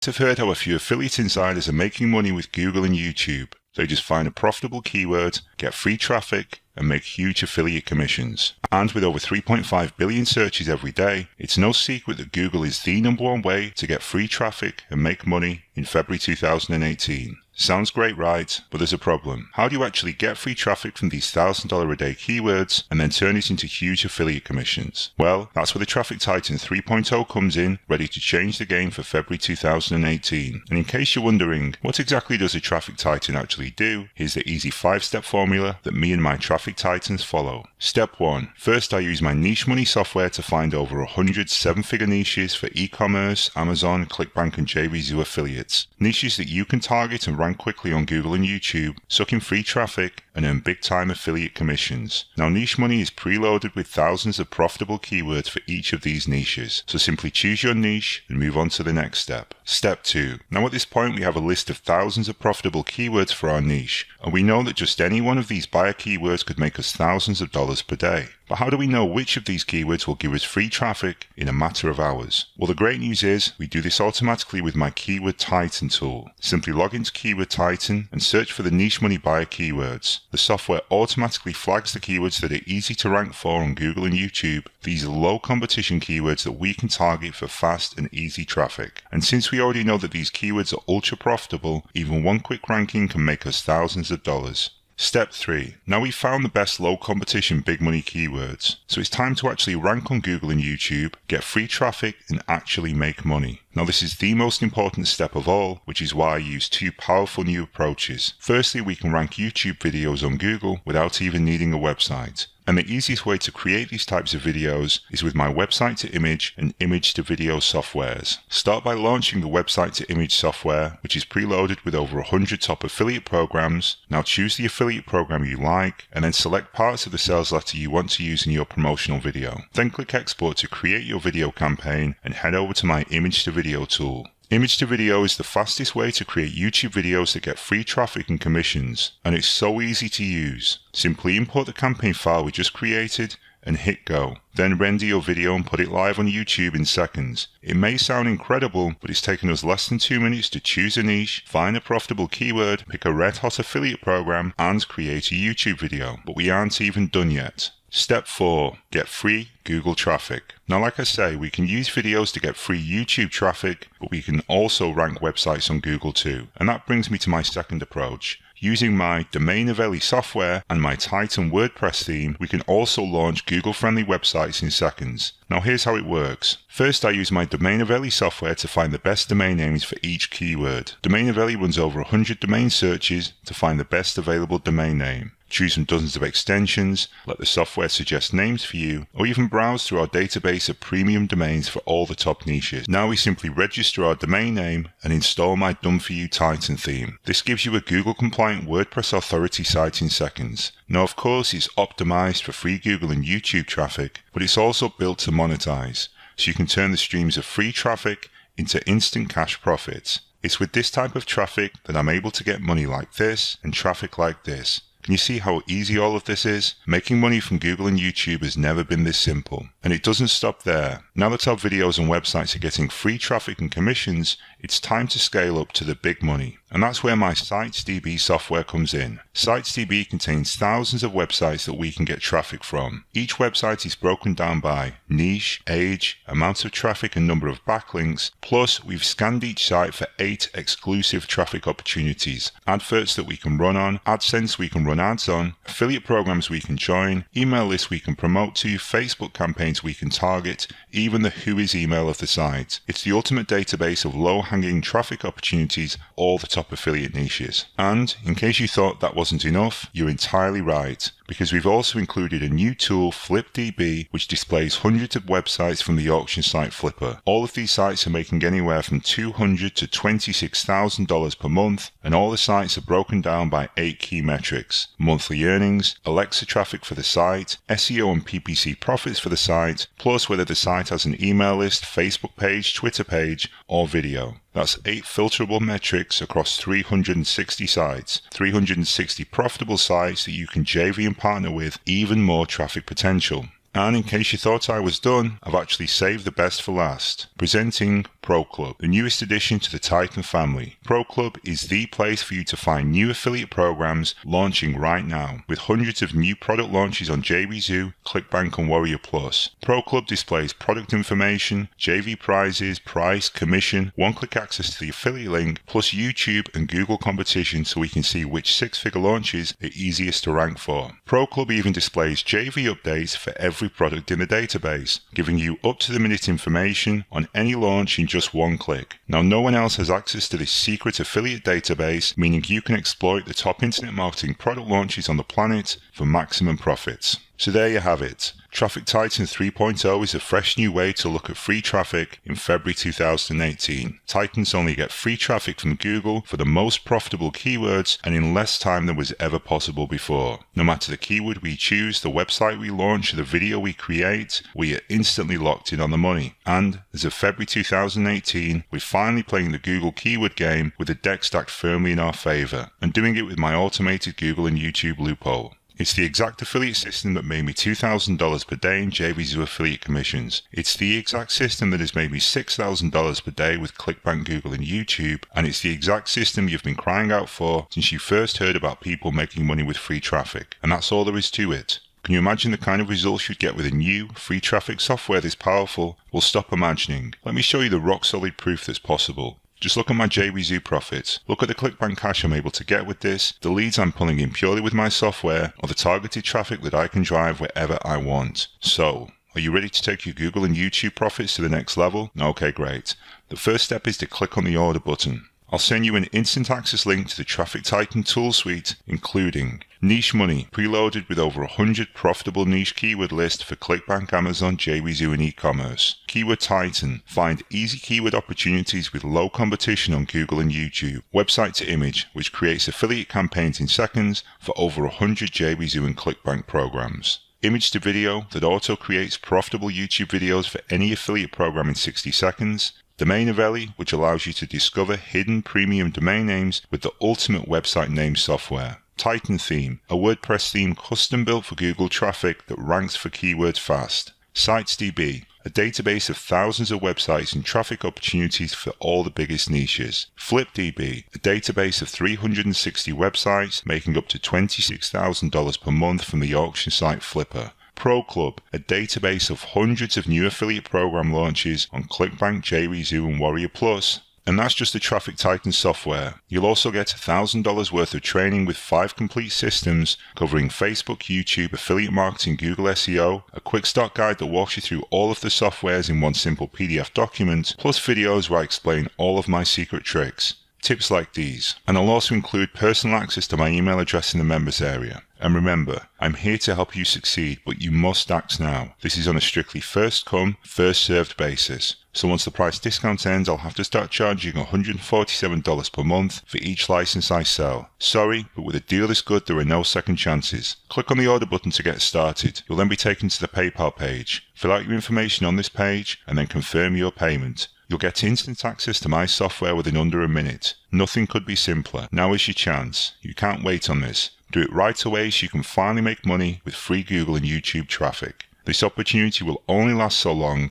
have heard how a few affiliate insiders are making money with Google and YouTube. They just find a profitable keyword, get free traffic, and make huge affiliate commissions. And with over 3.5 billion searches every day, it's no secret that Google is the #1 way to get free traffic and make money in February 2018. Sounds great, right? But there's a problem. How do you actually get free traffic from these $1,000 a day keywords and then turn it into huge affiliate commissions? Well, that's where the Traffic Titan 3.0 comes in, ready to change the game for February 2018. And in case you're wondering, what exactly does a Traffic Titan actually do? Here's the easy 5-step formula that me and my Traffic Titans follow. Step 1. First, I use my Niche Money software to find over 100 7-figure niches for e-commerce, Amazon, ClickBank, and JVZoo affiliates. Niches that you can target and rank quickly on Google and YouTube, suck in free traffic, and earn big-time affiliate commissions. Now, Niche Money is preloaded with thousands of profitable keywords for each of these niches, so simply choose your niche and move on to the next step. Step 2. Now, at this point, we have a list of thousands of profitable keywords for our niche, and we know that just any one of these buyer keywords could make us thousands of dollars per day. But how do we know which of these keywords will give us free traffic in a matter of hours? Well, the great news is we do this automatically with my Keyword Titan tool. Simply log into Keyword Titan and search for the Niche Money buyer keywords. The software automatically flags the keywords that are easy to rank for on Google and YouTube. These are low competition keywords that we can target for fast and easy traffic. And since we already know that these keywords are ultra profitable, even one quick ranking can make us thousands of dollars. Step 3. Now we've found the best low competition big money keywords, so it's time to actually rank on Google and YouTube, get free traffic, and actually make money. Now this is the most important step of all, which is why I use 2 powerful new approaches. Firstly, we can rank YouTube videos on Google without even needing a website. And the easiest way to create these types of videos is with my website to image and image to video softwares. Start by launching the website to image software, which is preloaded with over 100 top affiliate programs. Now choose the affiliate program you like, and then select parts of the sales letter you want to use in your promotional video. Then click export to create your video campaign and head over to my image to video tool. Image to video is the fastest way to create YouTube videos that get free traffic and commissions, and it's so easy to use. Simply import the campaign file we just created and hit go. Then render your video and put it live on YouTube in seconds. It may sound incredible, but it's taken us less than 2 minutes to choose a niche, find a profitable keyword, pick a red hot affiliate program, and create a YouTube video. But we aren't even done yet. Step 4. Get free Google traffic. Now, like I say, we can use videos to get free YouTube traffic, but we can also rank websites on Google too. And that brings me to my second approach. Using my Domain Novelli software and my Titan WordPress theme, we can also launch Google-friendly websites in seconds. Now here's how it works. First, I use my Domain Novelli software to find the best domain names for each keyword. Domain Novelli runs over 100 domain searches to find the best available domain name. Choose from dozens of extensions, let the software suggest names for you, or even browse through our database of premium domains for all the top niches. Now we simply register our domain name and install my done-for-you Titan theme. This gives you a Google-compliant WordPress authority site in seconds. Now, of course, it's optimized for free Google and YouTube traffic, but it's also built to monetize, so you can turn the streams of free traffic into instant cash profits. It's with this type of traffic that I'm able to get money like this and traffic like this. Can you see how easy all of this is? Making money from Google and YouTube has never been this simple. And it doesn't stop there. Now that our videos and websites are getting free traffic and commissions, it's time to scale up to the big money. And that's where my SitesDB software comes in. SitesDB contains thousands of websites that we can get traffic from. Each website is broken down by niche, age, amount of traffic and number of backlinks. Plus, we've scanned each site for 8 exclusive traffic opportunities. Adverts that we can run on, AdSense we can run ads on, affiliate programs we can join, email lists we can promote to, Facebook campaigns we can target, even the Whois email of the site. It's the ultimate database of low-hanging traffic opportunities, all the top affiliate niches. And in case you thought that wasn't enough, you're entirely right, because we've also included a new tool, FlipDB, which displays hundreds of websites from the auction site Flipper. All of these sites are making anywhere from $200,000 to $26,000 per month, and all the sites are broken down by 8 key metrics: monthly earnings, Alexa traffic for the site, SEO and PPC profits for the site, plus whether the site has an email list, Facebook page, Twitter page, or video. That's 8 filterable metrics across 360 sites, 360 profitable sites that you can JV and partner with, even more traffic potential. And in case you thought I was done, I've actually saved the best for last. Presenting Pro Club, the newest addition to the Titan family. Pro Club is the place for you to find new affiliate programs launching right now, with hundreds of new product launches on JVZoo, ClickBank and Warrior Plus. Pro Club displays product information, JV prizes, price, commission, one-click access to the affiliate link, plus YouTube and Google competition so we can see which six-figure launches are easiest to rank for. Pro Club even displays JV updates for every product in the database, giving you up-to-the-minute information on any launch in just one click. Now, no one else has access to this secret affiliate database, meaning you can exploit the top internet marketing product launches on the planet for maximum profits. So there you have it. Traffic Titan 3.0 is a fresh new way to look at free traffic in February 2018. Titans only get free traffic from Google for the most profitable keywords and in less time than was ever possible before. No matter the keyword we choose, the website we launch, the video we create, we are instantly locked in on the money. And as of February 2018, we're finally playing the Google keyword game with the deck stacked firmly in our favor, and doing it with my automated Google and YouTube loophole. It's the exact affiliate system that made me $2,000 per day in JVZoo affiliate commissions. It's the exact system that has made me $6,000 per day with ClickBank, Google and YouTube. And it's the exact system you've been crying out for since you first heard about people making money with free traffic. And that's all there is to it. Can you imagine the kind of results you'd get with a new, free traffic software this powerful? Well, stop imagining. Let me show you the rock-solid proof that's possible. Just look at my JVZoo profits, look at the ClickBank cash I'm able to get with this, the leads I'm pulling in purely with my software, or the targeted traffic that I can drive wherever I want. So, are you ready to take your Google and YouTube profits to the next level? Okay, great. The first step is to click on the order button. I'll send you an instant access link to the Traffic Titan tool suite, including Niche Money, preloaded with over 100 profitable niche keyword lists for ClickBank, Amazon, JVZoo and e-commerce. Keyword Titan, find easy keyword opportunities with low competition on Google and YouTube. Website to Image, which creates affiliate campaigns in seconds for over 100 JVZoo and ClickBank programs. Image to Video, that auto creates profitable YouTube videos for any affiliate program in 60 seconds. Domainovelli, which allows you to discover hidden premium domain names with the ultimate website name software. Titan Theme, a WordPress theme custom built for Google traffic that ranks for keywords fast. SitesDB, a database of thousands of websites and traffic opportunities for all the biggest niches. FlipDB, a database of 360 websites making up to $26,000 per month from the auction site Flipper. Pro Club, a database of hundreds of new affiliate program launches on ClickBank, JVZoo and Warrior Plus. And that's just the Traffic Titan software. You'll also get $1,000 worth of training with 5 complete systems covering Facebook, YouTube, affiliate marketing, Google SEO, a quick start guide that walks you through all of the softwares in one simple PDF document, plus videos where I explain all of my secret tricks. Tips like these. And I'll also include personal access to my email address in the members area. And remember, I'm here to help you succeed, but you must act now. This is on a strictly first come, first served basis. So once the price discount ends, I'll have to start charging $147 per month for each license I sell. Sorry, but with a deal this good, there are no second chances. Click on the order button to get started. You'll then be taken to the PayPal page. Fill out your information on this page and then confirm your payment. You'll get instant access to my software within under a minute. Nothing could be simpler. Now is your chance. You can't wait on this. Do it right away so you can finally make money with free Google and YouTube traffic. This opportunity will only last so long,